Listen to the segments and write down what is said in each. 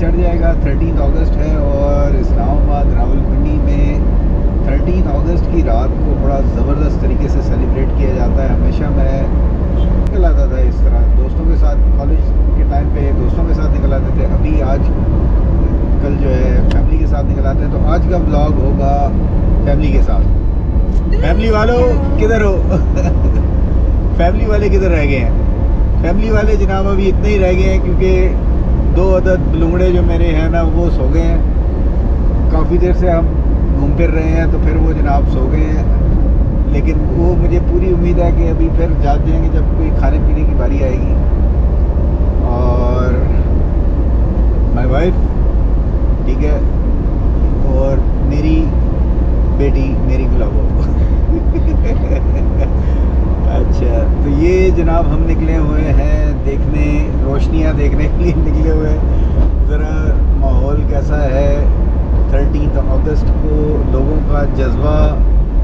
चढ़ जाएगा। 13 अगस्त है और इस्लामाबाद रावलपिंडी में 13 अगस्त की रात को बड़ा ज़बरदस्त तरीके से सेलिब्रेट किया जाता है। हमेशा मैं निकल आता था इस तरह दोस्तों के साथ, कॉलेज के टाइम पे दोस्तों के साथ निकल आते थे। अभी आज कल जो है फैमिली के साथ निकल आते हैं। तो आज का ब्लॉग होगा फैमिली के साथ। फैमिली वालों किधर हो? फैमिली वाले किधर रह गए हैं? फैमिली वाले जनाब अभी इतने ही रह गए हैं क्योंकि 2 अदद बलूंगड़े जो मेरे हैं ना वो सो गए हैं। काफ़ी देर से हम घूम फिर रहे हैं तो फिर वो जनाब सो गए हैं। लेकिन वो मुझे पूरी उम्मीद है कि अभी फिर जाग जाएंगे जब कोई खाने पीने की बारी आएगी। और माय वाइफ ठीक है और मेरी बेटी मेरी बुलाओ। अच्छा तो ये जनाब हम निकले हुए हैं देखने, रोशनियाँ देखने के लिए निकले हुए हैं। ज़रा माहौल कैसा है 13 अगस्त को, लोगों का जज्बा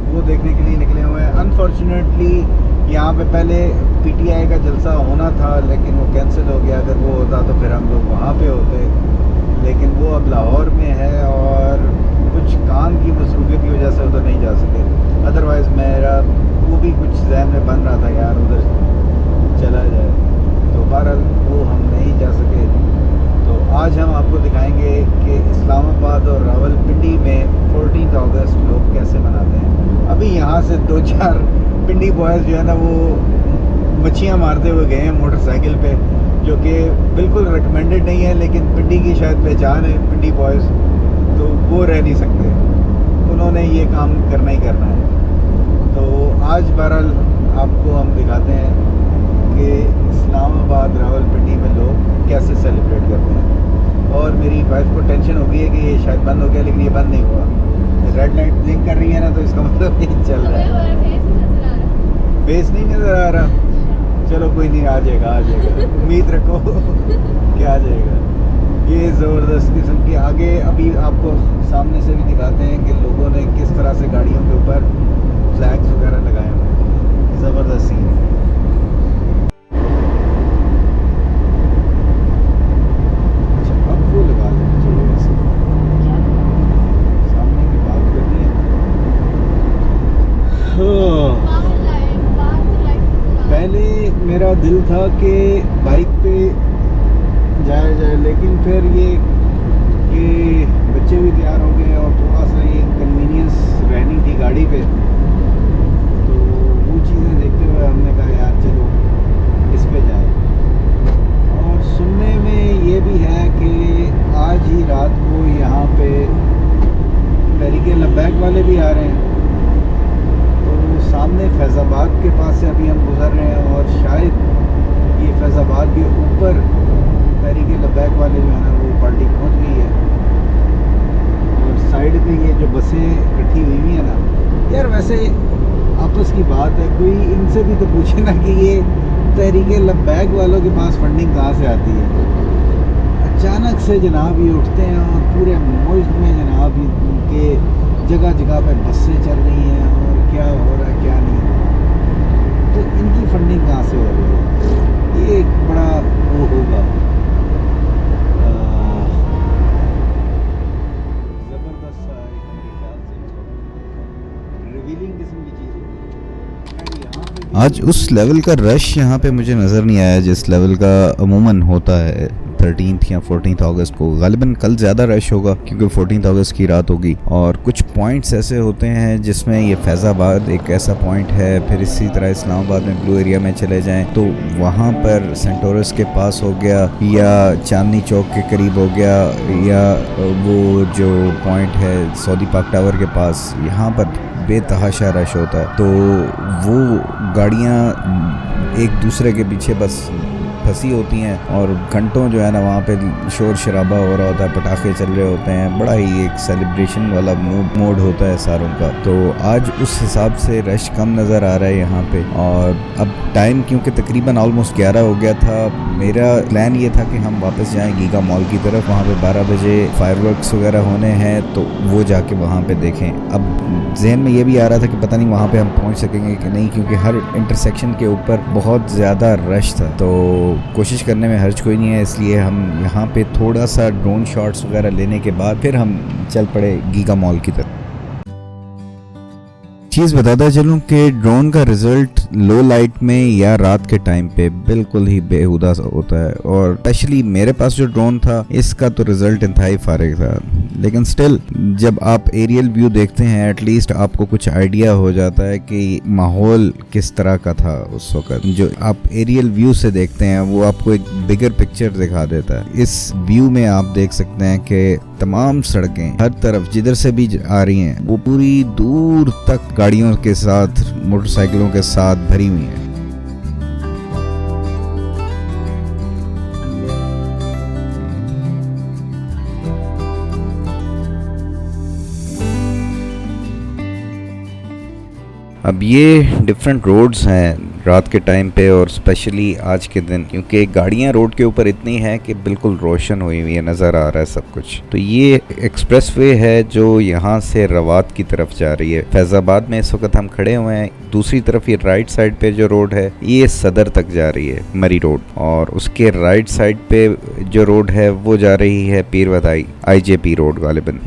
वो देखने के लिए निकले हुए हैं। अनफॉर्चुनेटली यहाँ पे पहले पीटीआई का जलसा होना था लेकिन वो कैंसिल हो गया। अगर वो होता तो फिर हम लोग वहाँ पे होते, लेकिन वो अब लाहौर में है और कुछ काम की मसरूफियत की वजह से उधर नहीं जा सके। अदरवाइज़ मेरा वो भी कुछ जहन में बन रहा था यार उधर चला जाए, तो बहरहाल वो हम नहीं जा सके। तो आज हम आपको दिखाएंगे कि इस्लामाबाद और रावलपिंडी में 14 अगस्त लोग कैसे मनाते हैं। अभी यहाँ से 2-4 पिंडी बॉयज़ जो है ना वो मच्छियाँ मारते हुए गए हैं मोटरसाइकिल पे, जो कि बिल्कुल रिकमेंडेड नहीं है, लेकिन पिंडी की शायद पहचान है पिंडी बॉयज़, तो वो रह नहीं सकते, उन्होंने ये काम करना ही करना है। तो आज बहरहाल आपको हम दिखाते हैं कि इस्लामाबाद रावलपिंडी में लोग कैसे सेलिब्रेट करते हैं। और मेरी वाइफ को टेंशन हो गई है कि ये शायद बंद हो गया, लेकिन ये बंद नहीं हुआ। रेड लाइट ब्लिंक कर रही है ना, तो इसका मतलब ये चल रहा है। फेस नहीं नज़र आ रहा, चलो कोई नहीं, आ जाएगा उम्मीद रखो कि आ जाएगा। ये ज़बरदस्त किस्म के आगे अभी आपको सामने से भी दिखाते हैं कि लोगों ने किस तरह से गाड़ियों के ऊपर फ्लैग्स वगैरह लगाए हुए हैं। ज़बरदस्त सीन। अच्छा अब वो लगा लेना चाहिए वैसे, सामने की बात करनी है। पहले मेरा दिल था कि बाइक पे जाए, लेकिन फिर ये कि बच्चे भी तैयार हो गए और थोड़ा सा ये कन्वीनियंस रहनी थी गाड़ी पे, तो वो चीज़ें देखते हुए हमने कहा यार चलो इस पे जाए। और सुनने में ये भी है कि आज ही रात को यहाँ पे तहरीके लब्बैक वाले भी आ रहे हैं। तो सामने फैज़ाबाद के पास से अभी हम गुज़र रहे हैं और शायद ये फैज़ाबाद के ऊपर तहरीके लब्बैक वाले जो है ना वो पार्टी पहुँच गई है। और साइड पे ये जो बसें इकट्ठी हुई है ना यार, वैसे आपस की बात है, कोई इनसे भी तो पूछे ना कि ये तहरीके लब्बैक वालों के पास फंडिंग कहाँ से आती है। अचानक से जनाब ये उठते हैं और पूरे मुल्क में जनाब इनके जगह जगह पे बसें चल रही हैं और क्या हो रहा है क्या नहीं, तो इनकी फंडिंग कहाँ से हो रही है, ये एक बड़ा वो होगा। ज़बरदस्त सा मेरे ख्याल से रिवीलिंग किस्म की चीज़ होगी। आज उस लेवल का रश यहाँ पे मुझे नज़र नहीं आया जिस लेवल का अमूमन होता है 13 या 14 अगस्त को। गालिबन कल ज़्यादा रश होगा क्योंकि 14 अगस्त की रात होगी। और कुछ पॉइंट्स ऐसे होते हैं जिसमें ये फैज़ाबाद एक ऐसा पॉइंट है, फिर इसी तरह इस्लामाबाद में ब्लू एरिया में चले जाएं तो वहाँ पर सेंटोरस के पास हो गया या चांदनी चौक के करीब हो गया या वो जो पॉइंट है सऊदी पाक टावर के पास, यहाँ पर बेतहाशा रश होता है। तो वो गाड़ियाँ एक दूसरे के पीछे बस फंसी होती हैं और घंटों जो है ना वहाँ पे शोर शराबा हो रहा होता है, पटाखे चल रहे होते हैं, बड़ा ही एक सेलिब्रेशन वाला मोड होता है सारों का। तो आज उस हिसाब से रश कम नज़र आ रहा है यहाँ पे। और अब टाइम क्योंकि तकरीबन ऑलमोस्ट 11 हो गया था, मेरा प्लान ये था कि हम वापस जाएं गीगा मॉल की तरफ, वहाँ पे 12 बजे फायरवर्क्स वगैरह होने हैं तो वो जाके वहाँ पे देखें। अब जहन में ये भी आ रहा था कि पता नहीं वहाँ पे हम पहुँच सकेंगे कि नहीं, क्योंकि हर इंटरसेक्शन के ऊपर बहुत ज़्यादा रश था। तो कोशिश करने में हर्ज कोई नहीं है, इसलिए हम यहाँ पे थोड़ा सा ड्रोन शॉट्स वगैरह लेने के बाद फिर हम चल पड़े गीगा मॉल की तरफ। चीज़ बताता चलूँ कि ड्रोन का रिज़ल्ट लो लाइट में या रात के टाइम पे बिल्कुल ही बेहुदा सा होता है, और स्पेशली मेरे पास जो ड्रोन था इसका तो रिज़ल्ट इंतहाई फारिग था। लेकिन स्टिल जब आप एरियल व्यू देखते हैं एटलीस्ट आपको कुछ आइडिया हो जाता है कि माहौल किस तरह का था उस वक्त। जो आप एरियल व्यू से देखते हैं वो आपको एक बिगर पिक्चर दिखा देता है। इस व्यू में आप देख सकते हैं कि तमाम सड़कें हर तरफ जिधर से भी आ रही हैं वो पूरी दूर तक गाड़ियों के साथ, मोटरसाइकिलों के साथ भरी हुई हैं। अब ये डिफरेंट रोड्स हैं रात के टाइम पे और स्पेशली आज के दिन, क्योंकि गाड़ियां रोड के ऊपर इतनी हैं कि बिल्कुल रोशन हुई हुई है, नज़र आ रहा है सब कुछ। तो ये एक्सप्रेसवे है जो यहाँ से रवात की तरफ जा रही है। फैज़ाबाद में इस वक्त हम खड़े हुए हैं। दूसरी तरफ ये राइट साइड पे जो रोड है ये सदर तक जा रही है, मरी रोड, और उसके राइट साइड पे जो रोड है वो जा रही है पीरवदाई IJP रोड गालिबन।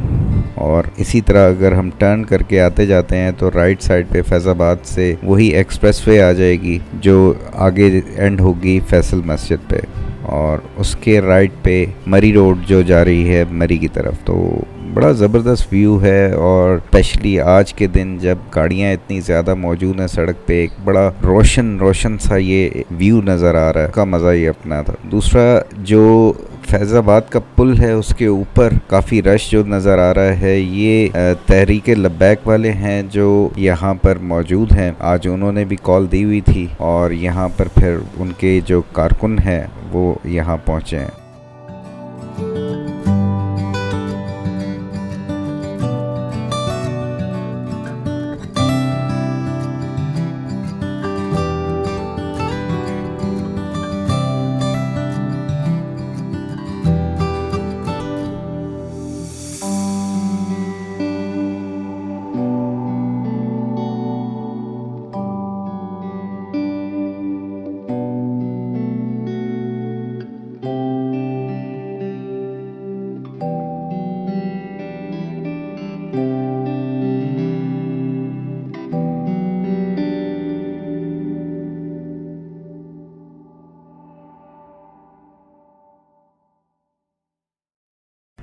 और इसी तरह अगर हम टर्न करके आते जाते हैं तो राइट साइड पे फैज़ाबाद से वही एक्सप्रेसवे आ जाएगी जो आगे एंड होगी फैसल मस्जिद पे, और उसके राइट पे मरी रोड जो जा रही है मरी की तरफ। तो बड़ा ज़बरदस्त व्यू है, और स्पेशली आज के दिन जब गाड़ियाँ इतनी ज़्यादा मौजूद हैं सड़क पे, एक बड़ा रोशन सा ये व्यू नज़र आ रहा है, का मज़ा ही अपना था। दूसरा जो फैज़ाबाद का पुल है उसके ऊपर काफ़ी रश जो नज़र आ रहा है, ये तहरीक लब्बैक वाले हैं जो यहाँ पर मौजूद हैं। आज उन्होंने भी कॉल दी हुई थी और यहाँ पर फिर उनके जो कारकुन हैं वो यहाँ पहुँचे हैं।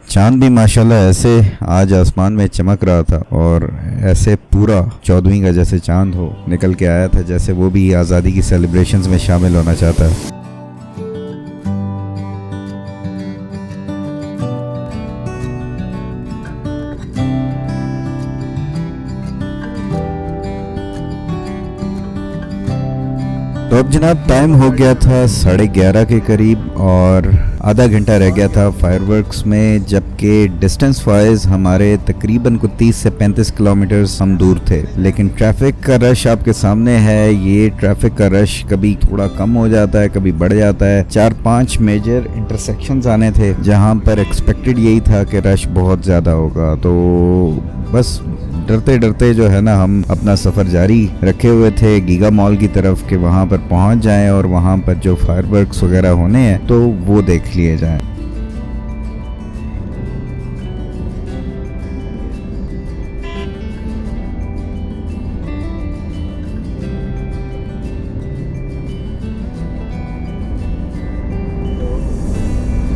चांद भी माशाल्लाह ऐसे आज आसमान में चमक रहा था, और ऐसे पूरा 14वीं का जैसे चांद हो निकल के आया था, जैसे वो भी आज़ादी की सेलिब्रेशंस में शामिल होना चाहता है। तो अब जनाब टाइम हो गया था 11:30 के करीब, और आधा घंटा रह गया था फायरवर्क्स में, जबकि डिस्टेंस वाइज हमारे तकरीबन को 30 से 35 किलोमीटर्स हम दूर थे। लेकिन ट्रैफिक का रश आपके सामने है। ये ट्रैफिक का रश कभी थोड़ा कम हो जाता है, कभी बढ़ जाता है। 4-5 मेजर इंटरसेक्शंस आने थे जहां पर एक्सपेक्टेड यही था कि रश बहुत ज़्यादा होगा। तो बस डरते डरते जो है ना हम अपना सफ़र जारी रखे हुए थे गीगा मॉल की तरफ, कि वहाँ पर पहुँच जाएं और वहाँ पर जो फायरवर्क्स वगैरह होने हैं तो वो देख लिए जाएं।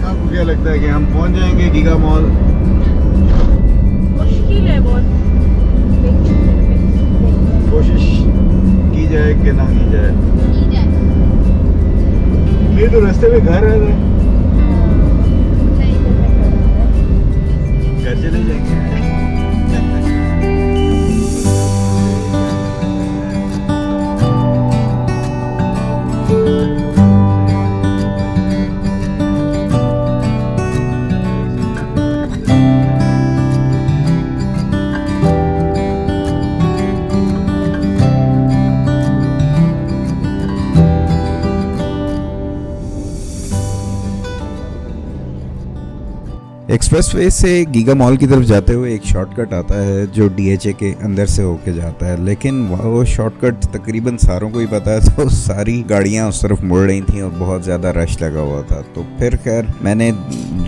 आपको क्या लगता है कि हम पहुँच जाएंगे गीगा मॉल? मुश्किल है बहुत, कोशिश की जाए कि ना की जाए। मेरे तो रास्ते में घर है, घर चले जाएंगे। एक्सप्रेसवे से गीगा मॉल की तरफ जाते हुए एक शॉर्टकट आता है जो DHA के अंदर से होके जाता है, लेकिन वो शॉर्टकट तकरीबन सारों को ही पता है, तो सारी गाड़ियां उस तरफ मुड़ रही थी और बहुत ज़्यादा रश लगा हुआ था। तो फिर खैर मैंने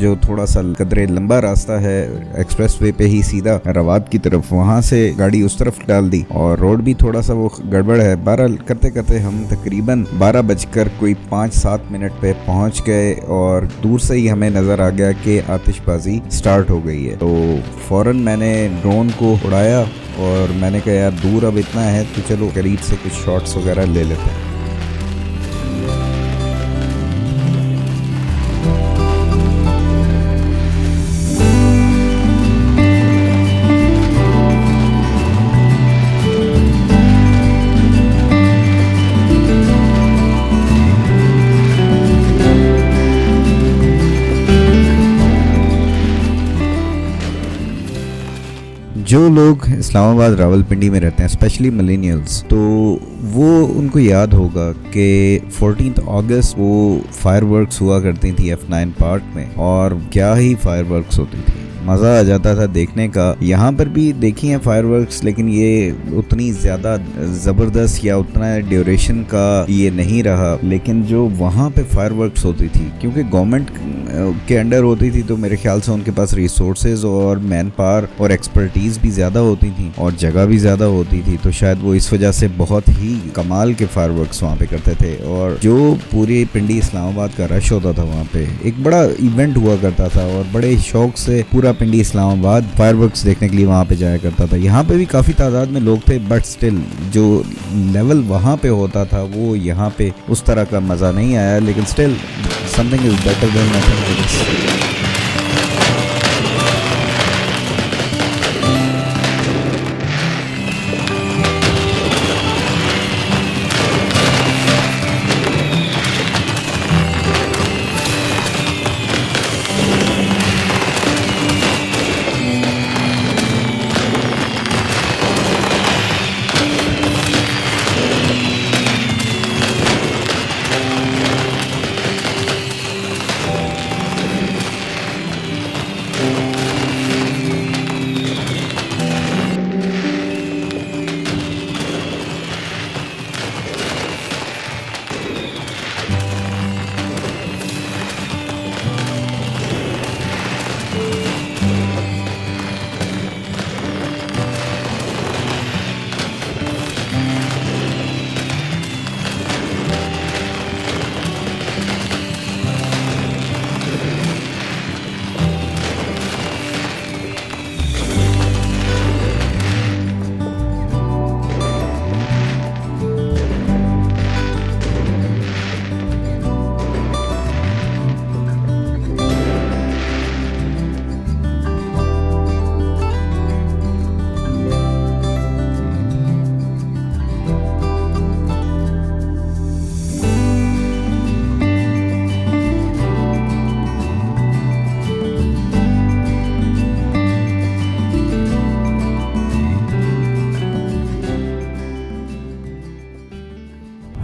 जो थोड़ा सा कदरे लंबा रास्ता है एक्सप्रेसवे पे ही सीधा रवात की तरफ, वहाँ से गाड़ी उस तरफ डाल दी और रोड भी थोड़ा सा वो गड़बड़ है। 12 करते करते हम तकरीबन 12 बजकर कोई 5-7 मिनट पे पहुँच गए और दूर से ही हमें नज़र आ गया कि आतिशबाजी स्टार्ट हो गई है। तो फ़ौरन मैंने ड्रोन को उड़ाया और मैंने कहा यार दूर अब इतना है तो चलो करीब से कुछ शॉट्स वगैरह ले लेते हैं। जो लोग इस्लामाबाद रावलपिंडी में रहते हैं स्पेशली मिलेनियल्स, तो वो उनको याद होगा कि 14 अगस्त वो फायरवर्क्स हुआ करती थी F9 पार्क में, और क्या ही फायरवर्क्स होती थी, मज़ा आ जाता था देखने का। यहाँ पर भी देखी हैं फायरवर्क्स, लेकिन ये उतनी ज़्यादा ज़बरदस्त या उतना ड्यूरेशन का ये नहीं रहा। लेकिन जो वहाँ पे फायरवर्क्स होती थी, क्योंकि गवर्नमेंट के अंडर होती थी, तो मेरे ख्याल से उनके पास रिसोर्सेज और मैन पावर और एक्सपर्टीज़ भी ज़्यादा होती थी और जगह भी ज़्यादा होती थी, तो शायद वो इस वजह से बहुत ही कमाल के फायरवर्क्स वहाँ पे करते थे। और जो पूरी पिंडी इस्लामाबाद का रश होता था, वहाँ पे एक बड़ा इवेंट हुआ करता था और बड़े शौक से पूरा पिंडी इस्लामाबाद फायरवर्क्स देखने के लिए वहाँ पे जाया करता था। यहाँ पे भी काफ़ी तादाद में लोग थे, बट स्टिल जो लेवल वहाँ पे होता था वो यहाँ पे उस तरह का मज़ा नहीं आया। लेकिन still something is better than nothing I guess.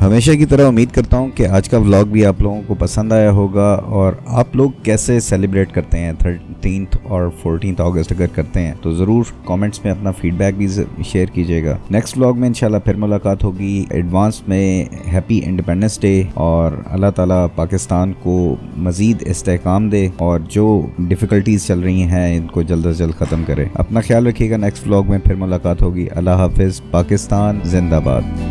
हमेशा की तरह उम्मीद करता हूँ कि आज का व्लॉग भी आप लोगों को पसंद आया होगा और आप लोग कैसे सेलिब्रेट करते हैं 13th और 14th अगस्त अगर करते हैं तो ज़रूर कमेंट्स में अपना फीडबैक भी शेयर कीजिएगा। नेक्स्ट व्लॉग में इंशाल्लाह फिर मुलाकात होगी। एडवांस में हैप्पी इंडिपेंडेंस डे और अल्लाह ताला पाकिस्तान को मज़ीद इस्तेहकाम दे और जो डिफ़िकल्टीज़ चल रही हैं इनको जल्द अज जल्द ख़त्म करे। अपना ख्याल रखिएगा। नेक्स्ट व्लॉग में फिर मुलाकात होगी। अल्लाह हाफिज़। पाकिस्तान जिंदाबाद।